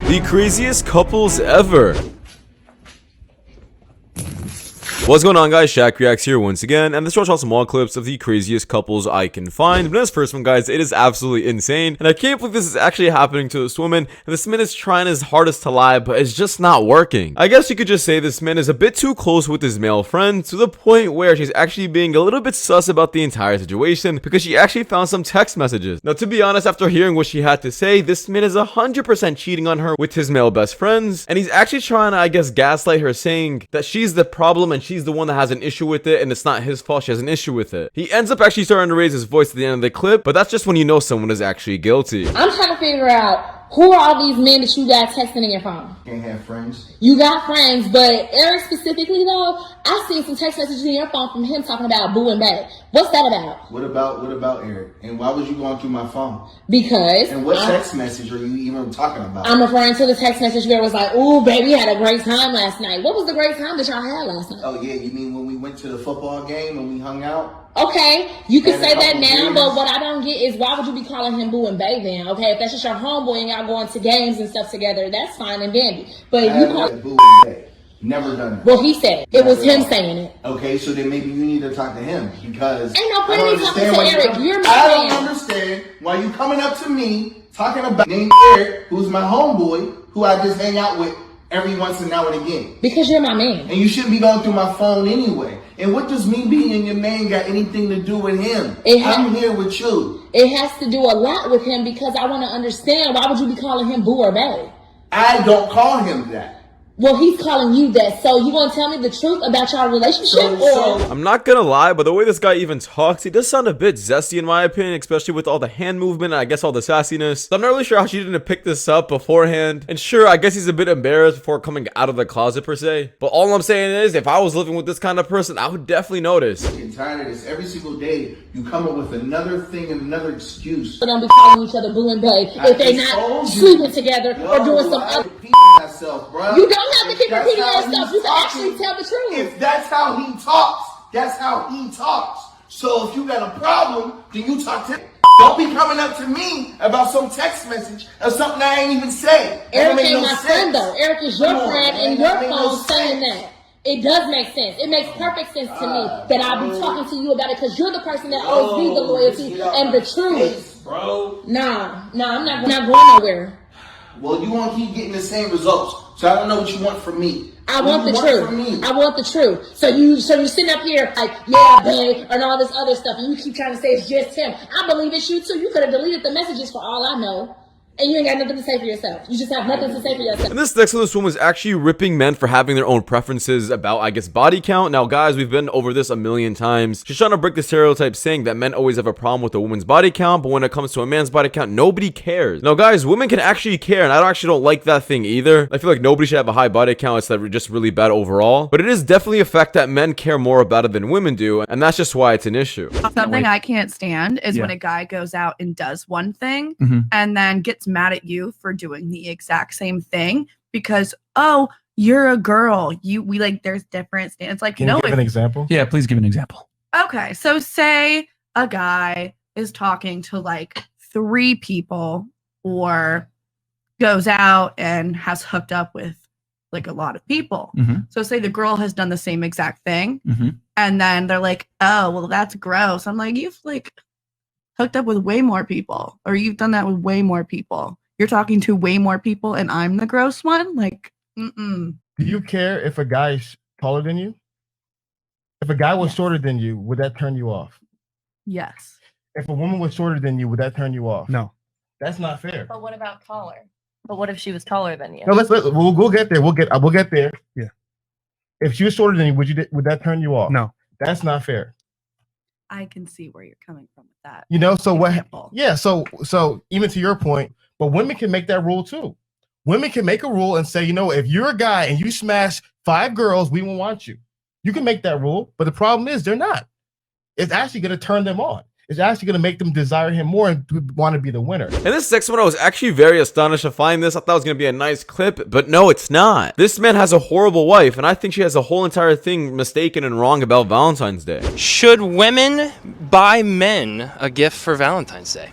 The craziest couples ever. What's going on, guys? Shak-Reacts here once again, and this shows some more clips of the craziest couples I can find. But in this first one, guys, it is absolutely insane, and I can't believe this is actually happening to this woman, and this man is trying his hardest to lie, but it's just not working. I guess you could just say this man is a bit too close with his male friend, to the point where she's actually being a little bit sus about the entire situation, because she actually found some text messages. Now, to be honest, after hearing what she had to say, this man is 100% cheating on her with his male best friends, and he's actually trying to, I guess, gaslight her, saying that she's the problem and she's the one that has an issue with it, and it's not his fault she has an issue with it. He ends up actually starting to raise his voice at the end of the clip, but that's just when you know someone is actually guilty. I'm trying to figure out who are all these men that you got texting in your phone. Can't have friends. You got friends, but Eric specifically though, I seen some text messages in your phone from him talking about boo and bae. What's that about? What about Eric? And why was you going through my phone? Because. And what text message are you even talking about? I'm referring to the text message where it was like, "Ooh, baby, had a great time last night." What was the great time that y'all had last night? Oh yeah, you mean when we went to the football game and we hung out? Okay, you can And say that now, years. but what I don't get is why would you be calling him boo and bae then? Okay, if that's just your homeboy and y'all going to games and stuff together, that's fine and dandy. But if you call boo and bae. Never done that. well, he said it was him saying it. Okay, so then maybe you need to talk to him because Ain't no point I don't in me talking understand to why you Eric. come- You're my I man. don't understand why you coming up to me talking about named Eric, who's my homeboy, who I just hang out with every once and now and again. Because you're my man. And you shouldn't be going through my phone anyway. And what does me being your man got anything to do with him? I'm here with you. It has to do a lot with him because I want to understand why would you be calling him boo or bae? I don't call him that. Well, he's calling you that. So you want to tell me the truth about your relationship? Or I'm not gonna lie, but the way this guy even talks, he does sound a bit zesty in my opinion, especially with all the hand movement and I guess all the sassiness. So I'm not really sure how she didn't pick this up beforehand. And sure, I guess he's a bit embarrassed before coming out of the closet per se. But all I'm saying is, if I was living with this kind of person, I would definitely notice. I'm getting tired of this. Every single day, you come up with another thing and another excuse. don't be calling each other boo and bae if they're not sleeping together or doing some other. Myself, bro. You don't have to keep repeating yourself. You can actually tell the truth. If that's how he talks, that's how he talks. So if you got a problem, then you talk to him. Don't be coming up to me about some text message or something I ain't even say. Eric ain't my friend though. Eric is your friend and your phone saying that. It does make sense. It makes perfect sense to me that I'll be talking to you about it because you're the person that owes me the loyalty and the truth. Bro. Nah, I'm not going nowhere. Well, you won't keep getting the same results. So I don't know what you want from me. I want the truth. I want the truth. So you're sitting up here like, yeah, babe, and all this other stuff, and you keep trying to say it's just him. I believe it's you too. You could have deleted the messages for all I know. And you ain't got nothing to say for yourself. You just have nothing to say for yourself. And this next one, this woman was actually ripping men for having their own preferences about, I guess, body count. Now, guys, we've been over this a million times. She's trying to break the stereotype saying that men always have a problem with a woman's body count, but when it comes to a man's body count, nobody cares. Now, guys, women can actually care, and I actually don't like that thing either. I feel like nobody should have a high body count. It's just really bad overall. But it is definitely a fact that men care more about it than women do, and that's just why it's an issue. Something I can't stand is when a guy goes out and does one thing and then gets mad at you for doing the exact same thing because, oh, you're a girl. We like, there's different stands. Like, Can you give an example? Yeah, please give an example. Okay, so say a guy is talking to like 3 people or goes out and has hooked up with like a lot of people. So say the girl has done the same exact thing and then they're like, oh, well, that's gross. I'm like, you've like hooked up with way more people or you've done that with way more people. You're talking to way more people and I'm the gross one? Like, Do you care if a guy is taller than you? If a guy was shorter than you, would that turn you off? Yes. If a woman was shorter than you, would that turn you off? No. That's not fair. But what about taller? But what if she was taller than you? No, we'll get there. We'll get there. Yeah. If she was shorter than you, would that turn you off? No. That's not fair. I can see where you're coming from with that. You know, so example. Yeah, so even to your point, but women can make that rule too. Women can make a rule and say, you know, if you're a guy and you smash 5 girls, we won't want you. You can make that rule, but the problem is they're not. It's actually going to turn them on. It's actually going to make them desire him more and want to be the winner. And this next one, I was actually very astonished to find this. I thought it was going to be a nice clip, but no, it's not. This man has a horrible wife, and I think she has a whole entire thing mistaken and wrong about Valentine's Day. Should women buy men a gift for Valentine's Day?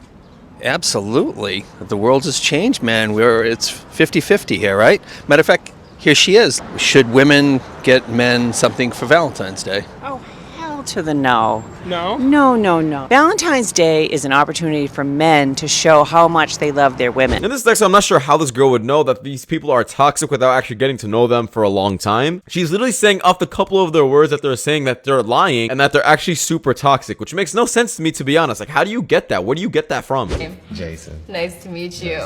Absolutely. The world has changed, man. It's 50-50 here, right? Matter of fact, here she is. Should women get men something for Valentine's Day? Oh, hell to the no. No? No. Valentine's Day is an opportunity for men to show how much they love their women. In this next one, I'm not sure how this girl would know that these people are toxic without actually getting to know them for a long time. She's literally saying off the couple of their words that they're saying that they're lying and that they're actually super toxic, which makes no sense to me, to be honest. Like, how do you get that? Where do you get that from? Jason. Nice to meet you.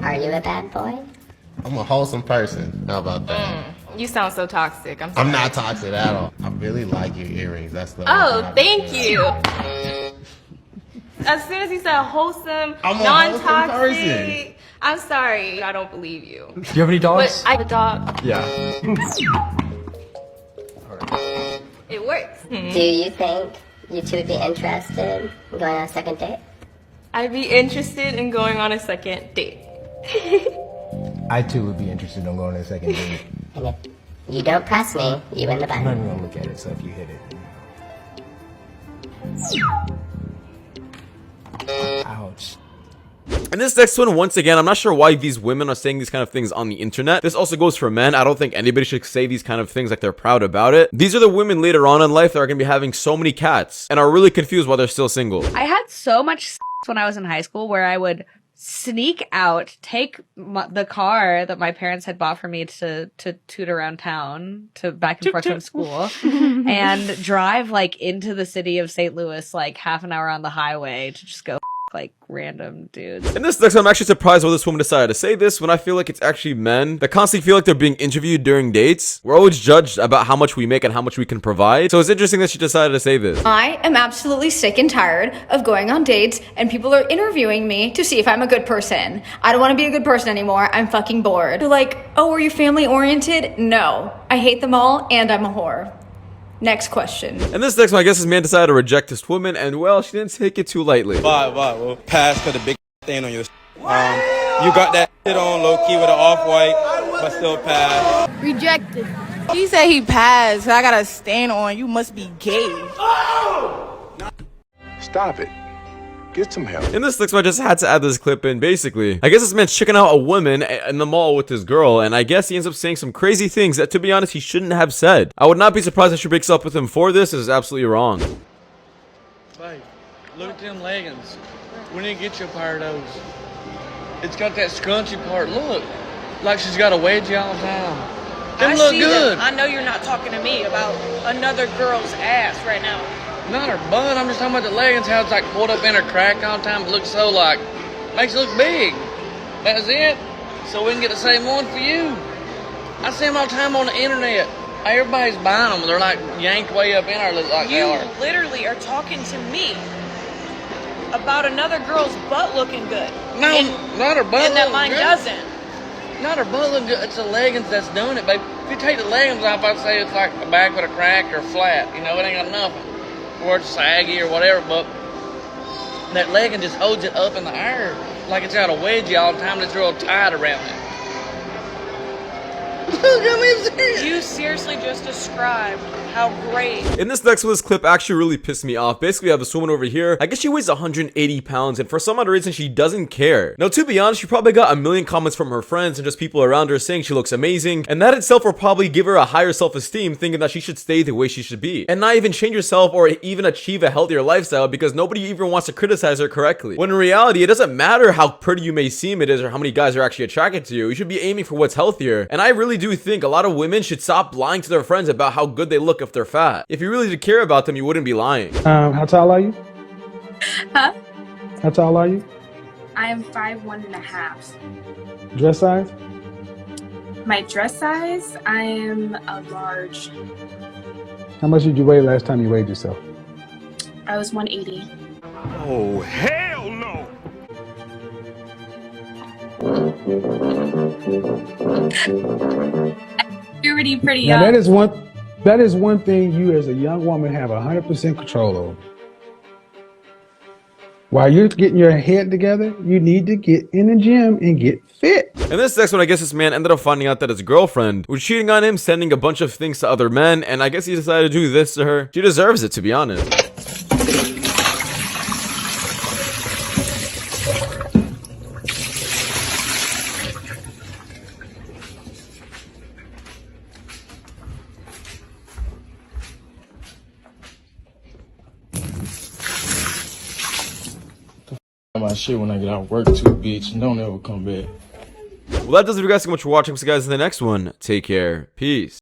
Are you a bad boy? I'm a wholesome person. How about that? You sound so toxic. I'm not toxic at all. I really like your earrings. That's the Oh, thank you. As soon as you said wholesome, non-toxic, I'm sorry. I don't believe you. Do you have any dogs? But I have a dog. Yeah. It works. Do you think you two would be interested in going on a second date? I'd be interested in going on a second date. I too would be interested in going on a second date. And if you don't press me, you win the bet. I'm not even gonna look at it, so if you hit it. Ouch. And this next one, once again, I'm not sure why these women are saying these kind of things on the internet. This also goes for men. I don't think anybody should say these kind of things like they're proud about it. These are the women later on in life that are going to be having so many cats and are really confused while they're still single. I had so much when I was in high school where I would sneak out, take the car that my parents had bought for me to toot around town to back and forth from school and drive like into the city of St. Louis, like half an hour on the highway to just go like random dudes. And this next one, I'm actually surprised why this woman decided to say this when I feel like it's actually men that constantly feel like they're being interviewed during dates. We're always judged about how much we make and how much we can provide. So it's interesting that she decided to say this. I am absolutely sick and tired of going on dates and people are interviewing me to see if I'm a good person. I don't want to be a good person anymore. I'm fucking bored. They're like, oh, are you family oriented? No. I hate them all and I'm a whore. Next question. And this next one, I guess this man decided to reject this woman, and well, she didn't take it too lightly. Well, pass for the big thing on your. You got that shit on low key with an off-white, but still pass. Rejected. He said he passed. I got a stain on. You must be gay. Stop it. Get some help. In this next one, I just had to add this clip in. Basically, I guess this man's checking out a woman in the mall with his girl, and I guess he ends up saying some crazy things that, to be honest, he shouldn't have said. I would not be surprised if she breaks up with him for this. This is absolutely wrong. Babe, look at them leggings. We need to get you a pair of those. It's got that scrunchy part. Look, like she's got a wedgie all the time. Them look good. I know you're not talking to me about another girl's ass right now. Not her butt, I'm just talking about the leggings, how it's like pulled up in her crack all the time. It looks so like, makes it look big. That's it. So we can get the same one for you. I see them all the time on the internet. Everybody's buying them. They're like yanked way up in our like You literally are talking to me about another girl's butt looking good. No, not her butt and that looking mine good. doesn't. Not her butt looking good. It's the leggings that's doing it, babe. If you take the leggings off, I'd say it's like a back with a crack or flat. You know, it ain't got nothing. Or it's saggy or whatever, but that legging just holds it up in the air like it's got a wedgie all the time that's real tight around it. You seriously just described how great. In this next one, this clip actually really pissed me off. Basically, we have this woman over here. I guess she weighs 180 pounds, and for some other reason, she doesn't care. Now, to be honest, she probably got a million comments from her friends and just people around her saying she looks amazing, and that itself will probably give her a higher self-esteem, thinking that she should stay the way she should be, and not even change herself or even achieve a healthier lifestyle because nobody even wants to criticize her correctly. When in reality, it doesn't matter how pretty you may seem it is or how many guys are actually attracted to you. You should be aiming for what's healthier, and I really do think a lot of women should stop lying to their friends about how good they look if they're fat. If you really did care about them, you wouldn't be lying. How tall are you? Huh? How tall are you? I am 5'1.5". Dress size? My dress size, I am a large. How much did you weigh last time you weighed yourself? I was 180. Oh, hell no! You're already pretty now, young. that is one thing you as a young woman have 100% control over. While you're getting your head together, you need to get in the gym and get fit. And this next one, I guess this man ended up finding out that his girlfriend was cheating on him, sending a bunch of things to other men, and I guess he decided to do this to her. She deserves it, to be honest. my shit when I get out of work too, bitch, and don't ever come back. Well, that does it for you guys. So much for watching. So guys, in the next one, take care. Peace.